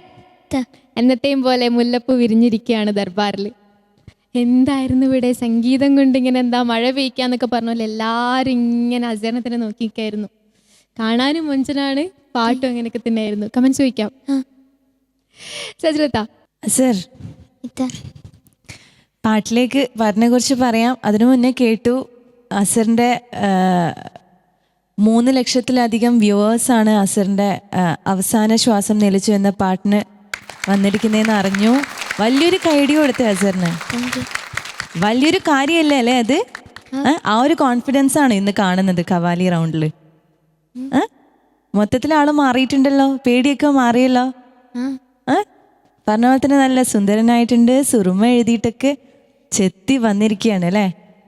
എന്നത്തെയും പോലെ മുല്ലപ്പൂ വിരിഞ്ഞിരിക്കുകയാണ് ദർബാറിൽ. എന്തായിരുന്നു ഇവിടെ സംഗീതം കൊണ്ട് ഇങ്ങനെ എന്താ മഴ പെയ്ക്കാന്നൊക്കെ പറഞ്ഞ എല്ലാവരും ഇങ്ങനെ അസറിനെ തന്നെ നോക്കിയിരിക്കായിരുന്നു. കാണാനും മൊഞ്ചനാണ്, പാട്ടും അങ്ങനെയൊക്കെ തന്നെയായിരുന്നു. കമൻസ് ചോദിക്കാം. സജ്ലത്ത സർ, പാട്ടിലേക്ക് കുറിച്ച് പറയാം. അതിനു മുന്നേ കേട്ടു അസറിൻ്റെ 3 ലക്ഷത്തിലധികം വ്യൂവേഴ്സാണ് അസറിൻ്റെ അവസാന ശ്വാസം നിലച്ചു എന്ന പാട്ടിന് വന്നിരിക്കുന്നതെന്ന് അറിഞ്ഞു. വലിയൊരു കൈഡി കൊടുത്തു അസറിന്. വലിയൊരു കാര്യമല്ലേ അല്ലേ അത്? ആ ഒരു കോൺഫിഡൻസ് ആണ് ഇന്ന് കാണുന്നത് കവാലി റൗണ്ടിൽ. മൊത്തത്തിൽ ആള് മാറിയിട്ടുണ്ടല്ലോ, പേടിയൊക്കെ മാറിയല്ലോ. പറഞ്ഞ പോലെ തന്നെ നല്ല സുന്ദരനായിട്ടുണ്ട്, സുറുമ എഴുതിയിട്ടൊക്കെ ചെത്തി വന്നിരിക്കുകയാണ് അല്ലേ.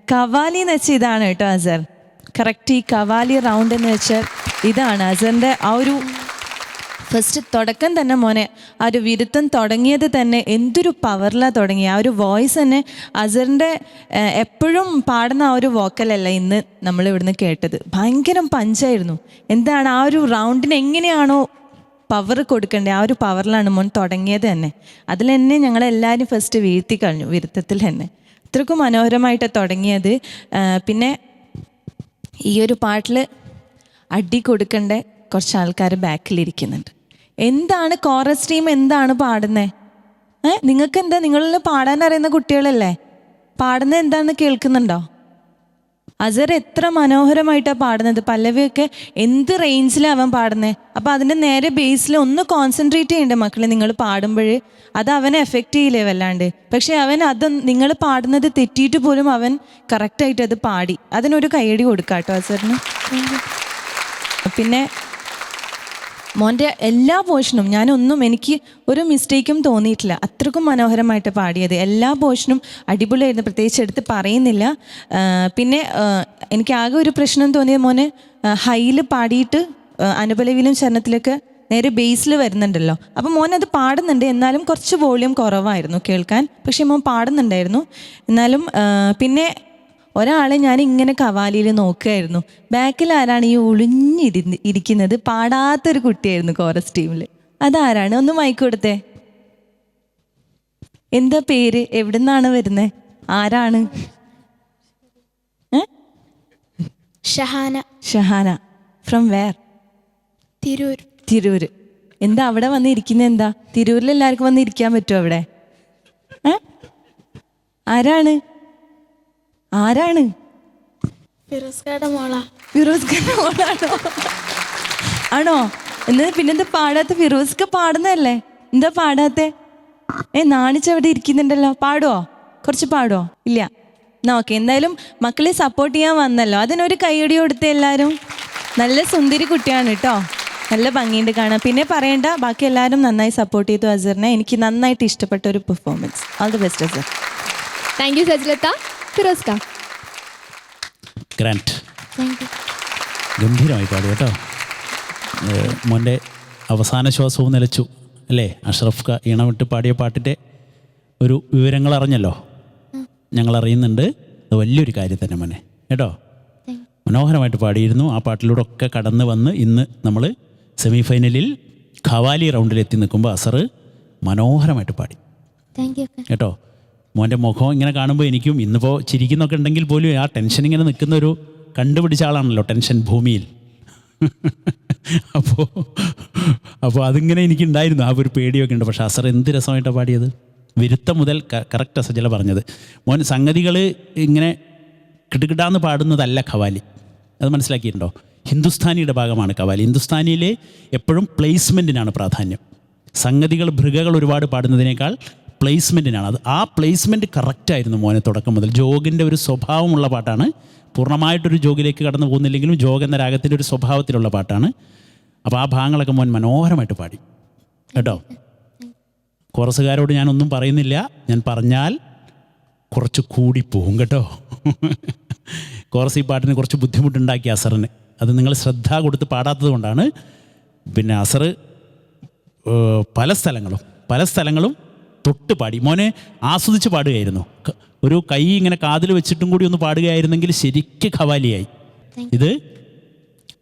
കവാലി എന്ന് വെച്ചാൽ ഇതാണ് കേട്ടോ അസർ. കറക്റ്റ് ഈ കവാലി റൗണ്ട് എന്ന് വെച്ചാൽ ഇതാണ് അസറിൻ്റെ ആ ഒരു ഫസ്റ്റ് തുടക്കം തന്നെ. മോനെ ആ ഒരു വിരുത്തം തുടങ്ങിയത് തന്നെ എന്തൊരു പവറിലാണ് തുടങ്ങി. ആ ഒരു വോയിസ് തന്നെ അസറിൻ്റെ എപ്പോഴും പാടുന്ന ആ ഒരു വോക്കലല്ല ഇന്ന് നമ്മൾ ഇവിടുന്ന് കേട്ടത്. ഭയങ്കരം പഞ്ചായിരുന്നു. എന്താണ് ആ ഒരു റൗണ്ടിന് എങ്ങനെയാണോ പവർ കൊടുക്കേണ്ടത് ആ ഒരു പവറിലാണ് മോൻ തുടങ്ങിയത് തന്നെ. അതിൽ തന്നെ ഞങ്ങളെല്ലാവരും ഫസ്റ്റ് വീഴ്ത്തി കഴിഞ്ഞു വിരുത്തത്തിൽ തന്നെ. ഇത്രക്കും മനോഹരമായിട്ടാണ് തുടങ്ങിയത്. പിന്നെ ഈ ഒരു പാട്ടിൽ അടി കൊടുക്കേണ്ട കുറച്ച് ആൾക്കാർ ബാക്കിലിരിക്കുന്നുണ്ട്. എന്താണ് കോറസ് ടീം എന്താണ് പാടുന്നത്? നിങ്ങൾക്ക് എന്താ, നിങ്ങളിൽ പാടാൻ അറിയുന്ന കുട്ടികളല്ലേ, പാടുന്നത് എന്താണെന്ന് കേൾക്കുന്നുണ്ടോ? അസർ എത്ര മനോഹരമായിട്ടാണ് പാടുന്നത്. പല്ലവിയൊക്കെ എന്ത് റേഞ്ചിലാണ് അവൻ പാടുന്നത്. അപ്പോൾ അതിൻ്റെ നേരെ ബേസിൽ ഒന്ന് കോൺസെൻട്രേറ്റ് ചെയ്യേണ്ട മക്കളെ നിങ്ങൾ പാടുമ്പോൾ. അത് അവനെ എഫക്റ്റ് ചെയ്യില്ലേ വല്ലാണ്ട്. പക്ഷേ അവൻ അത് നിങ്ങൾ പാടുന്നത് തെറ്റിയിട്ട് പോലും അവൻ കറക്റ്റായിട്ട് അത് പാടി. അതിനൊരു കൈയടി കൊടുക്കാം കേട്ടോ അസറിന്. പിന്നെ മോൻ്റെ എല്ലാ പോർഷനും എനിക്ക് ഒരു മിസ്റ്റേക്കും തോന്നിയിട്ടില്ല. അത്രക്കും മനോഹരമായിട്ട് പാടിയത്. എല്ലാ പോർഷനും അടിപൊളിയായിരുന്നു, പ്രത്യേകിച്ച് എടുത്ത് പറയുന്നില്ല. പിന്നെ എനിക്ക് ആകെ ഒരു പ്രശ്നം തോന്നിയത് മോന് ഹൈയിൽ പാടിയിട്ട് അനുപലവിയിലും ചരണത്തിലൊക്കെ നേരെ ബേസിൽ വരുന്നുണ്ടല്ലോ. അപ്പം മോൻ അത് പാടുന്നുണ്ട്, എന്നാലും കുറച്ച് വോളിയം കുറവായിരുന്നു കേൾക്കാൻ. പക്ഷേ മോൻ പാടുന്നുണ്ടായിരുന്നു എന്നാലും. പിന്നെ ഒരാളെ ഞാൻ ഇങ്ങനെ കവാലിയിൽ നോക്കുകയായിരുന്നു. ബാക്കിൽ ആരാണ് ഈ ഇരിക്കുന്നത്? പാടാത്തൊരു കുട്ടിയായിരുന്നു കോറസ് ടീമിൽ. അതാരാണ്? ഒന്ന് മൈക്ക് കൊടുത്തേ. എന്താ പേര്? എവിടുന്നാണ് വരുന്നത്? ആരാണ്? ഷഹാന. From where? തിരൂർ. എന്താ അവിടെ വന്ന് ഇരിക്കുന്നത്? എന്താ തിരൂരിൽ എല്ലാവർക്കും വന്ന് ഇരിക്കാൻ പറ്റുമോ അവിടെ? ആരാണ്? ഫിറോസ്കാരുടെ മോളാണോ? ആണോ? എന്നത് പിന്നെന്താ പാടാത്ത? ഫിറോസ്ക പാടുന്നതല്ലേ, എന്താ പാടാത്തെ? നാണിച്ചവിടെ ഇരിക്കുന്നുണ്ടല്ലോ. പാടുവോ? കുറച്ച് പാടുവോ? ഇല്ല. എന്നാ ഓക്കെ. എന്തായാലും മക്കളെ സപ്പോർട്ട് ചെയ്യാൻ വന്നല്ലോ, അതിനൊരു കൈയടി കൊടുത്ത് എല്ലാവരും. നല്ല സുന്ദരി കുട്ടിയാണ് കേട്ടോ, നല്ല ഭംഗിയുണ്ട് കാണാൻ. പിന്നെ പറയണ്ട, ബാക്കി എല്ലാവരും നന്നായി സപ്പോർട്ട് ചെയ്തു അസറിനെ. എനിക്ക് നന്നായിട്ട് ഇഷ്ടപ്പെട്ട ഒരു performance. All the best Asar. Thank you സജ്ലത്ത. ഫിറോസ്ക ഗ്രാൻഡ്, ഗംഭീരമായി പാടി കേട്ടോ. മോൻ്റെ അവസാന ശ്വാസവും നിലച്ചു അല്ലേ? അഷ്റഫ് ക ഈണമിട്ട് പാടിയ പാട്ടിൻ്റെ ഒരു വിവരങ്ങൾ അറിഞ്ഞല്ലോ, ഞങ്ങൾ അറിയുന്നുണ്ട്. അത് വലിയൊരു കാര്യം തന്നെ മോനെ കേട്ടോ. മനോഹരമായിട്ട് പാടിയിരുന്നു. ആ പാട്ടിലൂടെ ഒക്കെ കടന്ന് വന്ന് ഇന്ന് നമ്മൾ സെമി ഫൈനലിൽ ഖവാലി റൗണ്ടിൽ എത്തി നിൽക്കുമ്പോൾ അസർ മനോഹരമായിട്ട് പാടി കേട്ടോ. മോൻ്റെ മുഖം ഇങ്ങനെ കാണുമ്പോൾ എനിക്കും, ഇന്നിപ്പോൾ ചിരിക്കുന്നൊക്കെ ഉണ്ടെങ്കിൽ പോലും ആ ടെൻഷൻ ഇങ്ങനെ നിൽക്കുന്ന ഒരു കണ്ടുപിടിച്ച ആളാണല്ലോ ടെൻഷൻ ഭൂമിയിൽ. അപ്പോൾ അതിങ്ങനെ എനിക്കുണ്ടായിരുന്നു, ആ ഒരു പേടിയൊക്കെ ഉണ്ട്. പക്ഷേ അസർ എന്ത് രസമായിട്ടാണ് പാടിയത്. വിരുത്തം മുതൽ കറക്റ്റ് സജല പറഞ്ഞത്. മോൻ സംഗതികൾ ഇങ്ങനെ കിടുകിടാന്ന് പാടുന്നതല്ല ഖവാലി, അത് മനസ്സിലാക്കിയിട്ടുണ്ടോ? ഹിന്ദുസ്ഥാനിയുടെ ഭാഗമാണ് ഖവാലി. ഹിന്ദുസ്ഥാനിയിൽ എപ്പോഴും പ്ലേസ്മെൻറ്റിനാണ് പ്രാധാന്യം. സംഗതികൾ ഭൃഗകൾ ഒരുപാട് പാടുന്നതിനേക്കാൾ പ്ലേസ്മെൻറ്റിനാണ്. അത് ആ പ്ലേസ്മെൻറ്റ് കറക്റ്റായിരുന്നു മോനെ തുടക്കം മുതൽ. ജോഗിൻ്റെ ഒരു സ്വഭാവമുള്ള പാട്ടാണ്. പൂർണ്ണമായിട്ടൊരു ജോഗിലേക്ക് കടന്നു പോകുന്നില്ലെങ്കിലും ജോഗ് എന്ന രാഗത്തിൻ്റെ ഒരു സ്വഭാവത്തിലുള്ള പാട്ടാണ്. അപ്പോൾ ആ ഭാഗങ്ങളൊക്കെ മോൻ മനോഹരമായിട്ട് പാടി കേട്ടോ. കോറസുകാരോട് ഞാനൊന്നും പറയുന്നില്ല, ഞാൻ പറഞ്ഞാൽ കുറച്ച് കൂടിപ്പോവും കേട്ടോ. കോറസ് ഈ പാട്ടിന് കുറച്ച് ബുദ്ധിമുട്ടുണ്ടാക്കി അസറിന്. അത് നിങ്ങൾ ശ്രദ്ധ കൊടുത്ത് പാടാത്തത് കൊണ്ടാണ്. പിന്നെ അസർ പല സ്ഥലങ്ങളും തൊട്ട് പാടി. മോനെ ആസ്വദിച്ച് പാടുകയായിരുന്നു. ഒരു കൈ ഇങ്ങനെ കാതിൽ വെച്ചിട്ടും കൂടി ഒന്ന് പാടുകയായിരുന്നെങ്കിൽ ശരിക്ക് ഖവാലിയായി. ഇത്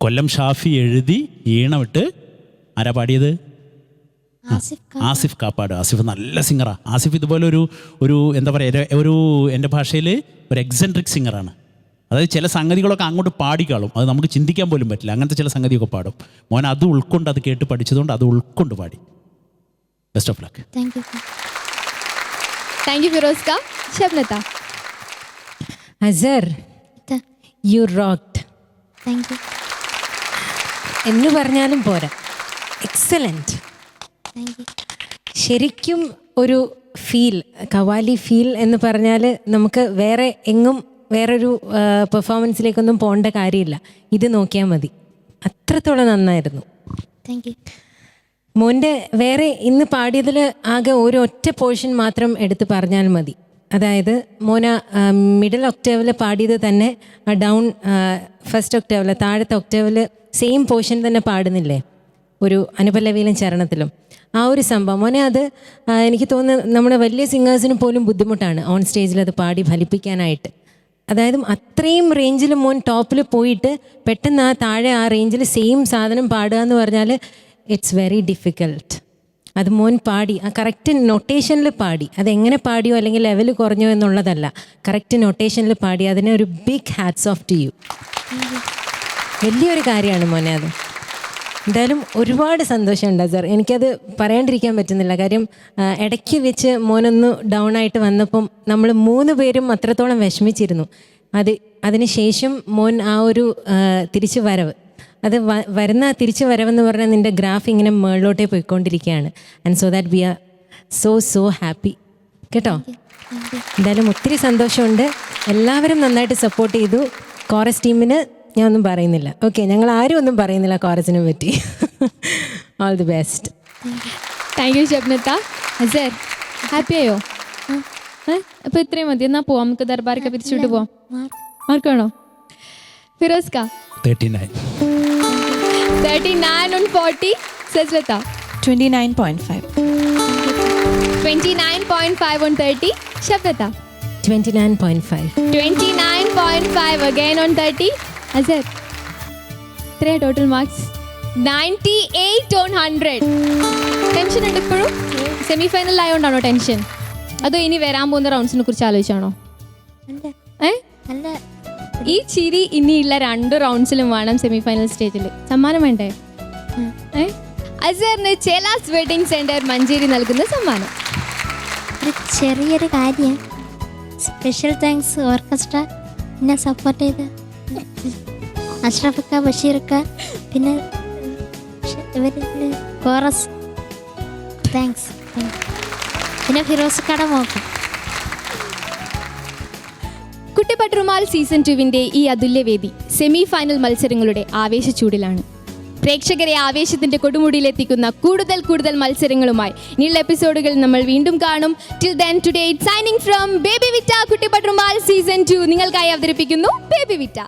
കൊല്ലം ഷാഫി എഴുതി ഈണമിട്ട് ആരാ പാടിയത്? ആസിഫ് കാപ്പാട്. ആസിഫ് നല്ല സിംഗറാണ്. ആസിഫ് ഇതുപോലെ ഒരു എന്താ പറയുക, എൻ്റെ ഭാഷയിൽ ഒരു എക്സെൻട്രിക് സിംഗറാണ്. അതായത് ചില സംഗതികളൊക്കെ അങ്ങോട്ട് പാടിക്കാളും, അത് നമുക്ക് ചിന്തിക്കാൻ പോലും പറ്റില്ല. അങ്ങനത്തെ ചില സംഗതിയൊക്കെ പാടും. മോൻ അത് ഉൾക്കൊണ്ട്, അത് കേട്ട് പഠിച്ചതുകൊണ്ട് അത് ഉൾക്കൊണ്ട് പാടി. Best of luck. Thank you ഫിറോസ്ക. ഷബ്നത്ത. Asar, you rocked. Thank you. എന്ന് പറഞ്ഞാലും പോരാ, എക്സലൻറ്റ്. Thank you. ശരിക്കും ഒരു ഫീൽ, കവാലി ഫീൽ എന്ന് പറഞ്ഞാൽ നമുക്ക് വേറെ എങ്ങും വേറൊരു പെർഫോമൻസിലേക്കൊന്നും പോകേണ്ട കാര്യമില്ല. ഇത് നോക്കിയാൽ മതി, അത്രത്തോളം നന്നായിരുന്നു. Thank you. മോൻ്റെ വേറെ ഇന്ന് പാടിയതിൽ ആകെ ഒരു ഒറ്റ പോർഷൻ മാത്രം എടുത്ത് പറഞ്ഞാൽ മതി. അതായത് മോന മിഡിൽ ഒക്ടേവിൽ പാടിയത് തന്നെ ഡൗൺ ഫസ്റ്റ് ഒക്ടേവിൽ, താഴത്തെ ഒക്ടേവിൽ സെയിം പോർഷൻ തന്നെ പാടുന്നില്ലേ, ഒരു അനുപല്ലവിയിലും ചരണത്തിലും. ആ ഒരു സംഭവം മോനെ, അത് എനിക്ക് തോന്നുന്നു നമ്മുടെ വലിയ സിംഗേഴ്സിന് പോലും ബുദ്ധിമുട്ടാണ് ഓൺ സ്റ്റേജിൽ അത് പാടി ഫലിപ്പിക്കാനായിട്ട്. അതായത് അത്രയും റേഞ്ചിൽ മോൻ ടോപ്പിൽ പോയിട്ട് പെട്ടെന്ന് ആ താഴെ ആ റേഞ്ചിൽ സെയിം സാധനം പാടുക എന്ന് പറഞ്ഞാൽ ഇറ്റ്സ് വെരി ഡിഫിക്കൽട്ട്. അത് മോൻ പാടി, ആ കറക്റ്റ് നൊട്ടേഷനിൽ പാടി. അതെങ്ങനെ പാടിയോ അല്ലെങ്കിൽ ലെവൽ കുറഞ്ഞോ എന്നുള്ളതല്ല, കറക്റ്റ് നൊട്ടേഷനിൽ പാടി. അതിന് ഒരു big hats off to you. വലിയൊരു കാര്യമാണ് മോനെ അത്. എന്തായാലും ഒരുപാട് സന്തോഷമുണ്ട് സർ. എനിക്കത് പറയാണ്ടിരിക്കാൻ പറ്റുന്നില്ല. കാര്യം ഇടയ്ക്ക് വെച്ച് മോനൊന്ന് ഡൗൺ ആയിട്ട് വന്നപ്പം നമ്മൾ 3 പേരും അത്രത്തോളം വിഷമിച്ചിരുന്നു. അതിന് ശേഷം മോൻ ആ ഒരു തിരിച്ചു വരവ്, അത് വരുന്ന തിരിച്ചു വരവെന്ന് പറഞ്ഞാൽ നിൻ്റെ ഗ്രാഫ് ഇങ്ങനെ മുകളിലോട്ടേ പോയിക്കൊണ്ടിരിക്കുകയാണ്. And so that we are so happy കേട്ടോ. എന്തായാലും ഒത്തിരി സന്തോഷമുണ്ട്. എല്ലാവരും നന്നായിട്ട് സപ്പോർട്ട് ചെയ്തു. കോറസ് ടീമിന് ഞാൻ ഒന്നും പറയുന്നില്ല. ഓക്കെ, ഞങ്ങൾ ആരും ഒന്നും പറയുന്നില്ല കോറസിനെ പറ്റി. All the best. Thank you ഷബ്നത്ത. അസർ, ഹാപ്പി ആയോ? അപ്പോൾ ഇത്രയും മതി. എന്നാൽ പോവാം, നമുക്ക് ദർബാറൊക്കെ പിരിച്ചുവിട്ട് പോവാം. മാർക്ക് വേണോ? ഫിറോസ്ക. 39. 39 on 40. സസ്രത്ത. 29.5. 29.5 on 30. ഷബ്നത്ത. 29.5. 29.5 again on 30. Azhar. 3 total marks. 98 on 100. Tension ഉണ്ട് ഇപ്പോഴും? സെമി ഫൈനൽ ആയതുകൊണ്ടാണോ ടെൻഷൻ? അതോ ഇനി വരാൻ പോകുന്ന റൗണ്ട്സിനെ കുറിച്ച് ആലോചിച്ചാണോ? ഈ ചിരി ഇനിയുള്ള 2 റൗണ്ട്സിലും വേണം സെമി ഫൈനൽ സ്റ്റേജിൽ. സമ്മാനം വേണ്ടേ? അസറിന് ചേലാസ് വെഡിങ് സെന്റർ മഞ്ചേരി നൽകുന്ന സമ്മാനം. ഒരു ചെറിയൊരു കാര്യം. സ്പെഷ്യൽ താങ്ക്സ് ഓർക്കസ്ട്ര എന്നെ സപ്പോർട്ട് ചെയ്ത് അഷ്റഫക്ക, ബഷീർക്ക, പിന്നെ കോറസ്. താങ്ക്സ്. പിന്നെ ഫിറോസ്ക്കട മോക്കം. കുട്ടിപ്പട്ടുറുമാൽ സീസൺ 2വിൻ്റെ ഈ അതുല്യവേദി സെമി ഫൈനൽ മത്സരങ്ങളുടെ ആവേശച്ചൂടിലാണ്. പ്രേക്ഷകരെ ആവേശത്തിന്റെ കൊടുമുടിയിലെത്തിക്കുന്ന കൂടുതൽ മത്സരങ്ങളുമായി ഇനിയുള്ള എപ്പിസോഡുകൾ നമ്മൾ വീണ്ടും കാണും. Till then today signing from baby വിറ്റ കുട്ടിപ്പട്ടുറുമാൽ സീസൺ 2 നിങ്ങൾക്കായി അവതരിപ്പിക്കുന്നു ബേബി വിറ്റ.